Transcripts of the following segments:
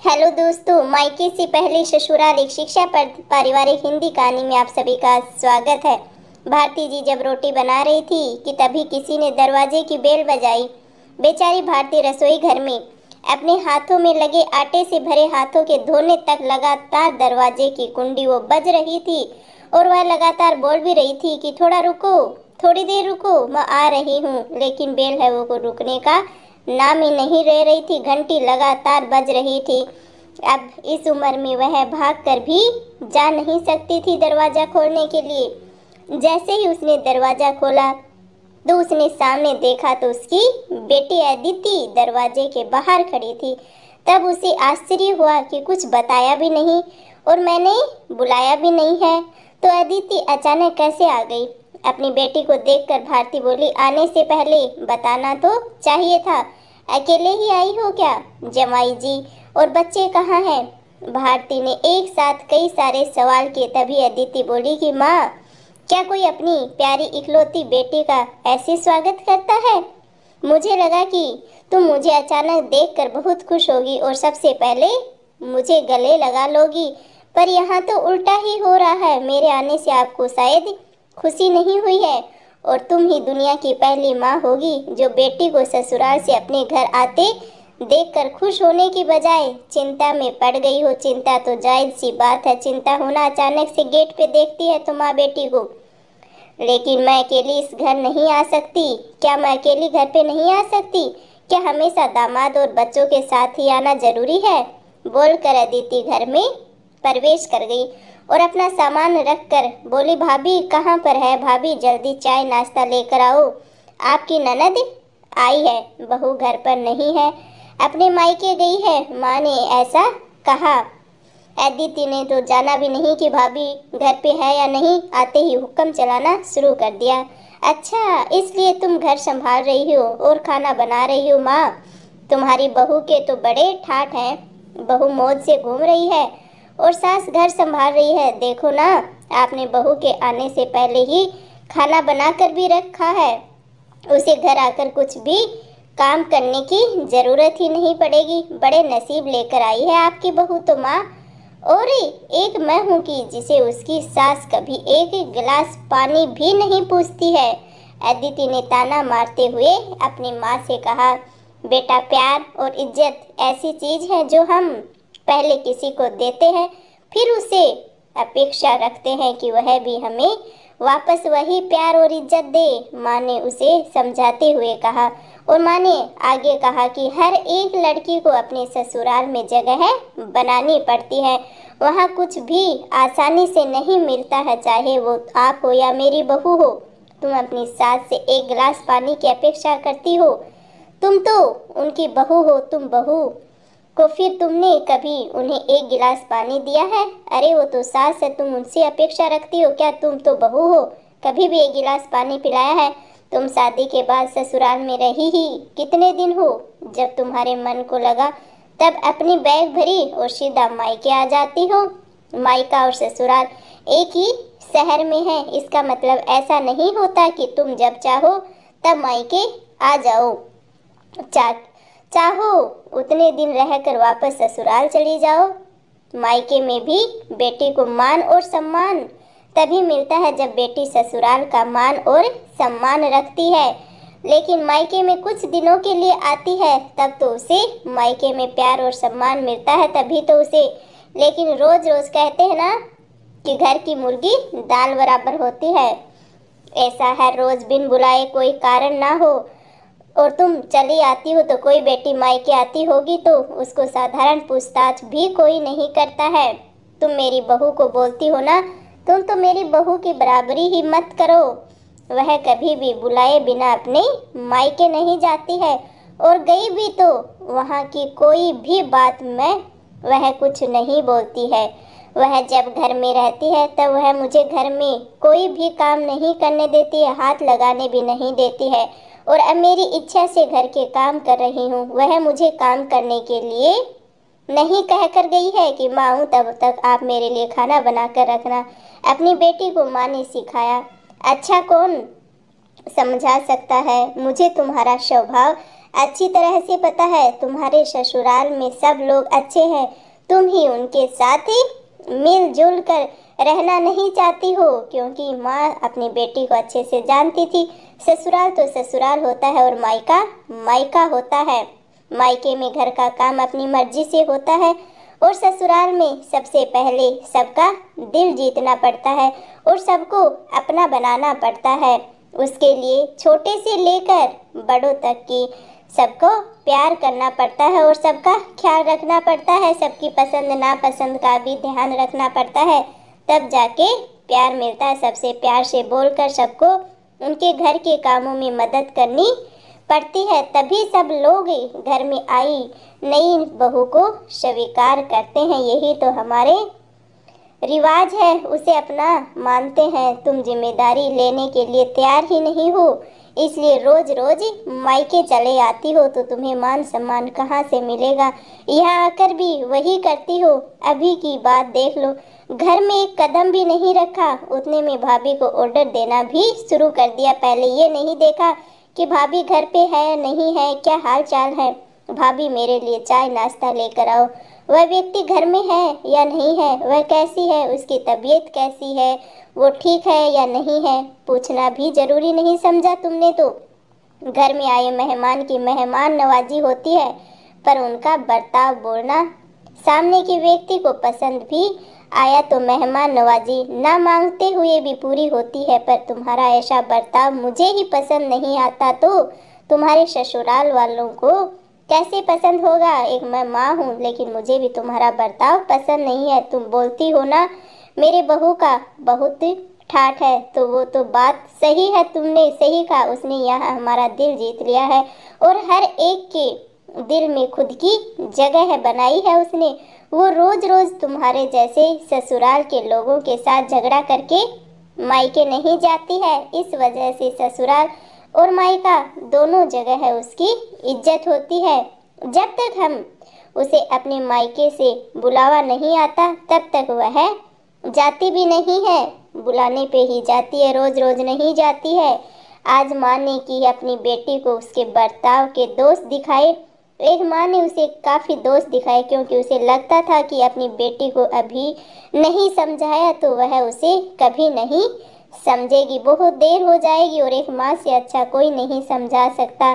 Hello दोस्तों, मायके से पहले ससुराल एक शिक्षा पर पारिवारिक हिंदी कहानी में आप सभी का स्वागत है। भारती जी जब रोटी बना रही थी कि तभी किसी ने दरवाजे की बेल बजाई। बेचारी भारती रसोई घर में अपने हाथों में लगे आटे से भरे हाथों के धोने तक लगातार दरवाजे की कुंडी वो बज रही थी और वह लगातार बोल भी रही थी कि थोड़ा रुको, थोड़ी देर रुको, मैं आ रही हूँ। लेकिन बेल है वो को रुकने का नाम ही नहीं ले रही थी। घंटी लगातार बज रही थी। अब इस उम्र में वह भाग कर भी जा नहीं सकती थी दरवाजा खोलने के लिए। जैसे ही उसने दरवाजा खोला तो उसने सामने देखा तो उसकी बेटी अदिति दरवाजे के बाहर खड़ी थी। तब उसे आश्चर्य हुआ कि कुछ बताया भी नहीं और मैंने बुलाया भी नहीं है, तो अदिति अचानक कैसे आ गई। अपनी बेटी को देखकर भारती बोली, आने से पहले बताना तो चाहिए था। अकेले ही आई हो क्या? जमाई जी और बच्चे कहाँ हैं? भारती ने एक साथ कई सारे सवाल किए। तभी अदिति बोली कि माँ, क्या कोई अपनी प्यारी इकलौती बेटी का ऐसे स्वागत करता है? मुझे लगा कि तुम मुझे अचानक देखकर बहुत खुश होगी और सबसे पहले मुझे गले लगा लोगी, पर यहाँ तो उल्टा ही हो रहा है। मेरे आने से आपको शायद खुशी नहीं हुई है और तुम ही दुनिया की पहली माँ होगी जो बेटी को ससुराल से अपने घर आते देखकर खुश होने की बजाय चिंता में पड़ गई हो। चिंता तो जायज़ सी बात है, चिंता होना। अचानक से गेट पे देखती है तो माँ बेटी को। लेकिन मैं अकेली इस घर नहीं आ सकती। क्या मैं अकेली घर पे नहीं आ सकती? क्या हमेशा दामाद और बच्चों के साथ ही आना जरूरी है? बोलकर अदिति घर में प्रवेश कर गई और अपना सामान रखकर बोली, भाभी कहाँ पर है? भाभी जल्दी चाय नाश्ता लेकर आओ, आपकी ननद आई है। बहू घर पर नहीं है, अपने मायके गई है, माँ ने ऐसा कहा। अदिति ने तो जाना भी नहीं कि भाभी घर पे है या नहीं। आते ही हुक्म चलाना शुरू कर दिया। अच्छा, इसलिए तुम घर संभाल रही हो और खाना बना रही हो? माँ, तुम्हारी बहू के तो बड़े ठाठ हैं। बहू मौज से घूम रही है और सास घर संभाल रही है। देखो ना, आपने बहू के आने से पहले ही खाना बनाकर भी रखा है। उसे घर आकर कुछ भी काम करने की जरूरत ही नहीं पड़ेगी। बड़े नसीब लेकर आई है आपकी बहू तो माँ। और एक मैं हूँ कि जिसे उसकी सास कभी एक गिलास पानी भी नहीं पूछती है। अदिति ने ताना मारते हुए अपनी माँ से कहा, बेटा, प्यार और इज्जत ऐसी चीज है जो हम पहले किसी को देते हैं, फिर उसे अपेक्षा रखते हैं कि वह भी हमें वापस वही प्यार और इज्जत दे। माँ ने उसे समझाते हुए कहा और माँ ने आगे कहा कि हर एक लड़की को अपने ससुराल में जगह बनानी पड़ती है। वहाँ कुछ भी आसानी से नहीं मिलता है, चाहे वो आप हो या मेरी बहू हो। तुम अपनी सास से एक गिलास पानी की अपेक्षा करती हो। तुम तो उनकी बहू हो। तुम बहू को फिर तुमने कभी उन्हें एक गिलास पानी दिया है? अरे वो तो सास है, तुम उनसे अपेक्षा रखती हो क्या? तुम तो बहू हो, कभी भी एक गिलास पानी पिलाया है? तुम शादी के बाद ससुराल में रही ही कितने दिन हो? जब तुम्हारे मन को लगा तब अपनी बैग भरी और सीधा मायके आ जाती हो। मायका और ससुराल एक ही शहर में है, इसका मतलब ऐसा नहीं होता कि तुम जब चाहो तब मायके आ जाओ। चाहो उतने दिन रहकर वापस ससुराल चली जाओ। मायके में भी बेटी को मान और सम्मान तभी मिलता है जब बेटी ससुराल का मान और सम्मान रखती है। लेकिन मायके में कुछ दिनों के लिए आती है तब तो उसे मायके में प्यार और सम्मान मिलता है, तभी तो उसे। लेकिन रोज रोज कहते हैं ना कि घर की मुर्गी दाल बराबर होती है। ऐसा है, रोज बिन बुलाए कोई कारण ना हो और तुम चली आती हो तो कोई बेटी मायके आती होगी तो उसको साधारण पूछताछ भी कोई नहीं करता है। तुम मेरी बहू को बोलती हो ना, तुम तो मेरी बहू की बराबरी ही मत करो। वह कभी भी बुलाए बिना अपने मायके नहीं जाती है और गई भी तो वहाँ की कोई भी बात में वह कुछ नहीं बोलती है। वह जब घर में रहती है तब वह मुझे घर में कोई भी काम नहीं करने देती है, हाथ लगाने भी नहीं देती है। और अब मेरी इच्छा से घर के काम कर रही हूँ, वह मुझे काम करने के लिए नहीं कह कर गई है कि माँ हूँ तब तक आप मेरे लिए खाना बना कर रखना। अपनी बेटी को माँ ने सिखाया। अच्छा कौन समझा सकता है, मुझे तुम्हारा स्वभाव अच्छी तरह से पता है तुम्हारे ससुराल में सब लोग अच्छे हैं, तुम ही उनके साथ ही मिलजुल कर रहना नहीं चाहती हो, क्योंकि माँ अपनी बेटी को अच्छे से जानती थी। ससुराल तो ससुराल होता है और मायका मायका होता है। मायके में घर का काम अपनी मर्जी से होता है और ससुराल में सबसे पहले सबका दिल जीतना पड़ता है और सबको अपना बनाना पड़ता है। उसके लिए छोटे से लेकर बड़ों तक की सबको प्यार करना पड़ता है और सबका ख्याल रखना पड़ता है। सबकी पसंद नापसंद का भी ध्यान रखना पड़ता है, तब जाके प्यार मिलता है। सबसे प्यार से बोलकर सबको उनके घर के कामों में मदद करनी पड़ती है, तभी सब लोग घर में आई नई बहू को स्वीकार करते हैं। यही तो हमारे रिवाज है, उसे अपना मानते हैं। तुम जिम्मेदारी लेने के लिए तैयार ही नहीं हो, इसलिए रोज रोज मायके चले आती हो, तो तुम्हें मान सम्मान कहाँ से मिलेगा। यहाँ आकर भी वही करती हो। अभी की बात देख लो, घर में एक कदम भी नहीं रखा, उतने में भाभी को ऑर्डर देना भी शुरू कर दिया। पहले ये नहीं देखा कि भाभी घर पे है नहीं है, क्या हाल चाल है, भाभी मेरे लिए चाय नाश्ता लेकर आओ, वह व्यक्ति घर में है या नहीं है, वह कैसी है, उसकी तबीयत कैसी है, वो ठीक है या नहीं है, पूछना भी जरूरी नहीं समझा तुमने। तो घर में आए मेहमान की मेहमान नवाजी होती है, पर उनका बर्ताव बोलना सामने के व्यक्ति को पसंद भी आया तो मेहमान नवाजी ना मांगते हुए भी पूरी होती है। पर तुम्हारा ऐसा बर्ताव मुझे ही पसंद नहीं आता तो तुम्हारे ससुराल वालों को कैसे पसंद होगा। एक मैं माँ हूँ, लेकिन मुझे भी तुम्हारा बर्ताव पसंद नहीं है। तुम बोलती हो ना मेरे बहू का बहुत ठाठ है, तो वो तो बात सही है, तुमने सही कहा। उसने यहाँ हमारा दिल जीत लिया है और हर एक के दिल में खुद की जगह है बनाई है उसने। वो रोज रोज तुम्हारे जैसे ससुराल के लोगों के साथ झगड़ा करके मायके नहीं जाती है। इस वजह से ससुराल और मायका दोनों जगह है उसकी इज्जत होती है। जब तक हम उसे अपने मायके से बुलावा नहीं आता तब तक वह जाती भी नहीं है, बुलाने पे ही जाती है, रोज रोज नहीं जाती है। आज माँ ने की अपनी बेटी को उसके बर्ताव के दोष दिखाए। एक माँ ने उसे काफ़ी दोष दिखाए, क्योंकि उसे लगता था कि अपनी बेटी को अभी नहीं समझाया तो वह उसे कभी नहीं समझेगी, बहुत देर हो जाएगी और एक माँ से अच्छा कोई नहीं समझा सकता।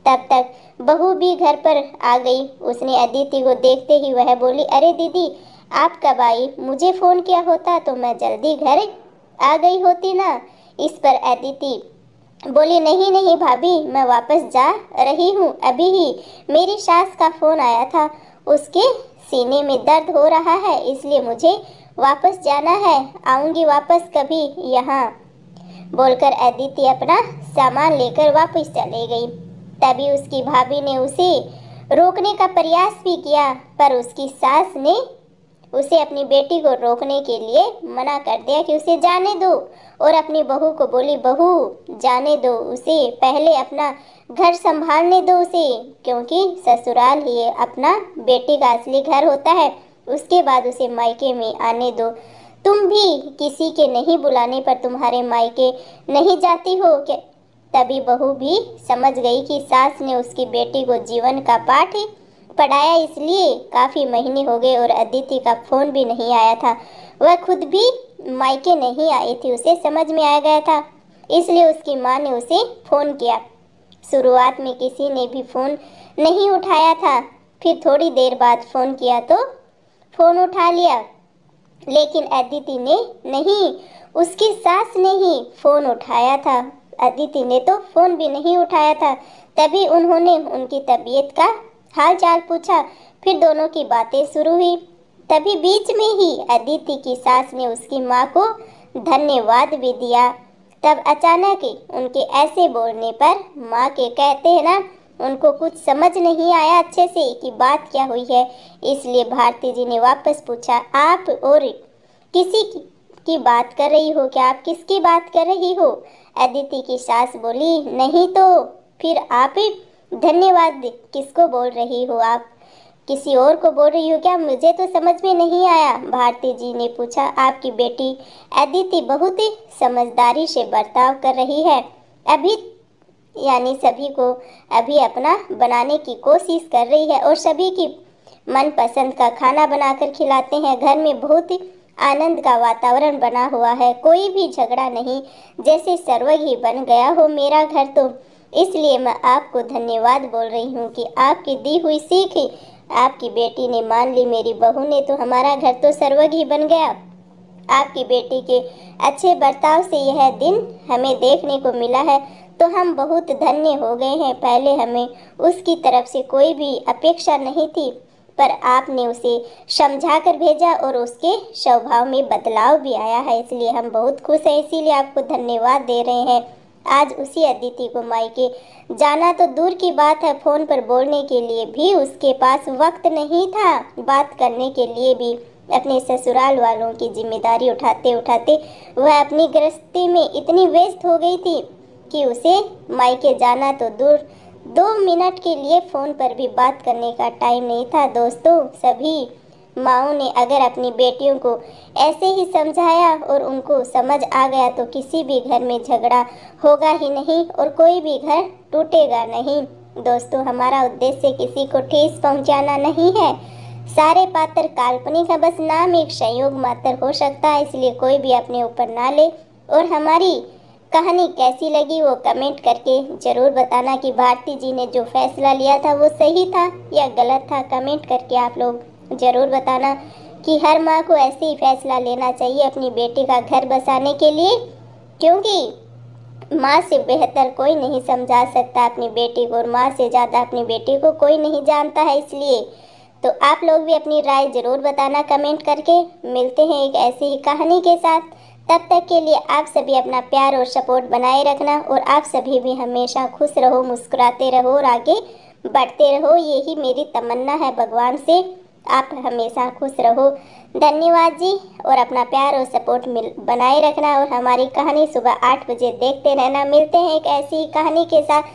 तब तक बहू भी घर पर आ गई। उसने अदिति को देखते ही वह बोली, अरे दीदी आप कब आई, मुझे फ़ोन किया होता तो मैं जल्दी घर आ गई होती ना। इस पर अदिति बोली, नहीं नहीं भाभी, मैं वापस जा रही हूँ, अभी ही मेरी सास का फ़ोन आया था, उसके सीने में दर्द हो रहा है, इसलिए मुझे वापस जाना है, आऊँगी वापस कभी यहाँ। बोलकर अदिति अपना सामान लेकर वापस चले गई। तभी उसकी भाभी ने उसे रोकने का प्रयास भी किया, पर उसकी सास ने उसे अपनी बेटी को रोकने के लिए मना कर दिया कि उसे जाने दो, और अपनी बहू को बोली, बहू जाने दो उसे, पहले अपना घर संभालने दो उसे, क्योंकि ससुराल ही अपना बेटी का असली घर होता है, उसके बाद उसे मायके में आने दो। तुम भी किसी के नहीं बुलाने पर तुम्हारे मायके नहीं जाती हो क्या? तभी बहू भी समझ गई कि सास ने उसकी बेटी को जीवन का पाठ पढ़ाया, इसलिए काफ़ी महीने हो गए और अदिति का फ़ोन भी नहीं आया था। वह खुद भी मायके नहीं आई थी, उसे समझ में आ गया था, इसलिए उसकी माँ ने उसे फ़ोन किया। शुरुआत में किसी ने भी फ़ोन नहीं उठाया था, फिर थोड़ी देर बाद फ़ोन किया तो फ़ोन उठा लिया, लेकिन अदिति ने नहीं, उसकी सास ने ही फ़ोन उठाया था। अदिति ने तो फ़ोन भी नहीं उठाया था। तभी उन्होंने उनकी तबीयत का हाल चाल पूछा, फिर दोनों की बातें शुरू हुई। तभी बीच में ही अदिति की सास ने उसकी माँ को धन्यवाद भी दिया। तब अचानक उनके ऐसे बोलने पर माँ के कहते हैं ना, उनको कुछ समझ नहीं आया अच्छे से कि बात क्या हुई है, इसलिए भारती जी ने वापस पूछा, आप और किसी की बात कर रही हो क्या, आप किसकी बात कर रही हो? अदिति की सास बोली, नहीं तो फिर आप धन्यवाद किसको बोल रही हो, आप किसी और को बोल रही हो क्या? मुझे तो समझ में नहीं आया। भारती जी ने पूछा, आपकी बेटी अदिति बहुत ही समझदारी से बर्ताव कर रही है, अभी यानी सभी को अभी अपना बनाने की कोशिश कर रही है और सभी की मनपसंद का खाना बनाकर खिलाते हैं। घर में बहुत ही आनंद का वातावरण बना हुआ है, कोई भी झगड़ा नहीं, जैसे स्वर्ग ही बन गया हो मेरा घर। तो इसलिए मैं आपको धन्यवाद बोल रही हूँ कि आपकी दी हुई सीख ही आपकी बेटी ने मान ली, मेरी बहू ने, तो हमारा घर तो स्वर्ग ही बन गया। आपकी बेटी के अच्छे बर्ताव से यह दिन हमें देखने को मिला है, तो हम बहुत धन्य हो गए हैं। पहले हमें उसकी तरफ से कोई भी अपेक्षा नहीं थी, पर आपने उसे समझा कर भेजा और उसके स्वभाव में बदलाव भी आया है, इसलिए हम बहुत खुश हैं। इसीलिए आपको धन्यवाद दे रहे हैं। आज उसी अदिति को मायके जाना तो दूर की बात है, फ़ोन पर बोलने के लिए भी उसके पास वक्त नहीं था। बात करने के लिए भी अपने ससुराल वालों की जिम्मेदारी उठाते उठाते वह अपनी गृहस्थी में इतनी व्यस्त हो गई थी कि उसे मायके जाना तो दूर, 2 मिनट के लिए फ़ोन पर भी बात करने का टाइम नहीं था। दोस्तों, सभी माँओं ने अगर अपनी बेटियों को ऐसे ही समझाया और उनको समझ आ गया तो किसी भी घर में झगड़ा होगा ही नहीं और कोई भी घर टूटेगा नहीं। दोस्तों, हमारा उद्देश्य किसी को ठेस पहुंचाना नहीं है। सारे पात्र काल्पनिक है, बस नाम एक संयोग मात्र हो सकता है, इसलिए कोई भी अपने ऊपर ना ले। और हमारी कहानी कैसी लगी वो कमेंट करके ज़रूर बताना कि भारती जी ने जो फैसला लिया था वो सही था या गलत था। कमेंट करके आप लोग ज़रूर बताना कि हर माँ को ऐसे ही फैसला लेना चाहिए अपनी बेटी का घर बसाने के लिए, क्योंकि माँ से बेहतर कोई नहीं समझा सकता अपनी बेटी को और माँ से ज़्यादा अपनी बेटी को कोई नहीं जानता है। इसलिए तो आप लोग भी अपनी राय ज़रूर बताना कमेंट करके। मिलते हैं एक ऐसी ही कहानी के साथ, तब तक के लिए आप सभी अपना प्यार और सपोर्ट बनाए रखना और आप सभी भी हमेशा खुश रहो, मुस्कुराते रहो और आगे बढ़ते रहो। यही मेरी तमन्ना है भगवान से, आप हमेशा खुश रहो। धन्यवाद जी, और अपना प्यार और सपोर्ट बनाए रखना और हमारी कहानी सुबह 8 बजे देखते रहना। मिलते हैं एक ऐसी ही कहानी के साथ।